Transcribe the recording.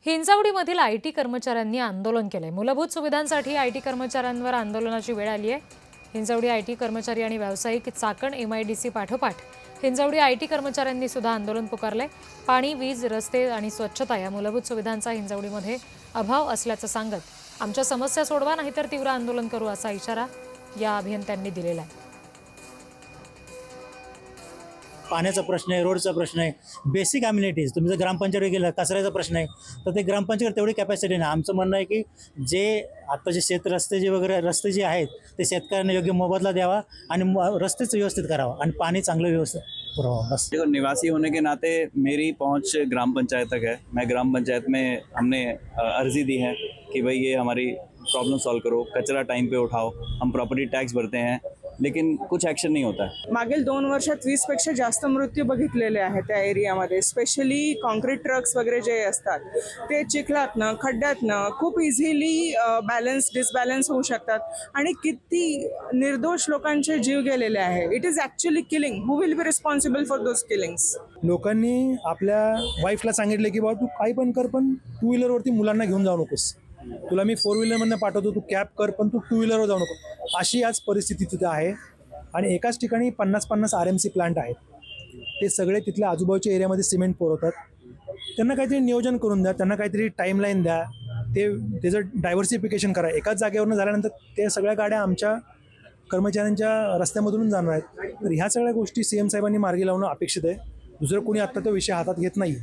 हिंजवडीमधील IT कर्मचाऱ्यांनी आंदोलन केलंय। मूलभूत सुविधांसाठी आयटी कर्मचाऱ्यांवर आंदोलनाची वेळ आली आहे। हिंजवडी आयटी कर्मचारी आणि व्यावसायिक चाकण एमआयडीसी पाठोपाठ हिंजवडी आयटी कर्मचाऱ्यांनी सुद्धा आंदोलन पुकारलंय। पाणी, वीज, रस्ते आणि स्वच्छता या मूलभूत सुविधांचा हिंजवडीमध्ये अभाव असल्याचं सांगत आमच्या समस्या सोडवा नाहीतर तीव्र आंदोलन करू असा इशारा या अभियंत्यांनी दिलेला आहे। पाण्याचा प्रश्न आहे, रोडचा प्रश्न आहे, बेसिक अम्युनिटीज तुम्ही जर ग्रामपंचायत गेला कचऱ्याचा प्रश्न आहे तर ते ग्रामपंचायत तेवढी कॅपॅसिटी नाही। आमचं म्हणणं आहे की जे आता जे रस्ते जे वगैरे रस्ते जे आहेत ते शेतकऱ्यांना योग्य मोबदला द्यावा आणि रस्तेच व्यवस्थित करावा आणि पाणी चांगलं व्यवस्थित पुरवावं। बस निवासी होने के नाते मेरी पहुंच ग्राम पंचायत तक है। मैं ग्राम पंचायत में हमने अर्जी दी है कि भाई ये हमारी प्रॉब्लम सॉल्व करो, कचरा टाइम पे उठाओ। हम प्रॉपर्टी टैक्स भरते हैं लेकिन कुछ ॲक्शन नाही होता है। मागील 2 वर्षात 20 पेक्षा जास्त मृत्यू बघितलेले आहेत त्या एरियामध्ये। स्पेशली कॉन्क्रीट ट्रक्स वगैरे जे असतात ते चिखलातनं खड्ड्यातनं खूप इझिली डिसबॅलन्स होऊ शकतात आणि किती निर्दोष लोकांचे जीव गेलेले आहे। It is actually killing. Who will be responsible for those killings? लोकांनी आपल्या वाईफला सांगितलं की बाबा तू काही पण कर, पण 2 व्हीलरवरती मुलांना घेऊन जाऊ नकोस। तुला मी 4 व्हीलरमधनं पाठवतो, तू कॅब कर, पण तू 2 व्हीलरवर जाऊ नको। अशी आज परिस्थिती तिथे आहे आणि एकाच ठिकाणी 50-50 RMC प्लांट आहेत। ते सगळे तिथल्या आजूबाजूच्या एरियामध्ये सिमेंट पुरवतात। त्यांना काहीतरी नियोजन करून द्या, त्यांना काहीतरी टाईमलाईन द्या, त्याचं डायव्हर्सिफिकेशन करा। एकाच जागेवरून झाल्यानंतर ते सगळ्या गाड्या आमच्या कर्मचाऱ्यांच्या रस्त्यामधून जाणार आहेत। तर ह्या सगळ्या गोष्टी CM साहेबांनी मार्गी लावणं अपेक्षित आहे। दुसरं कोणी आत्ता तो विषय हातात घेत नाही।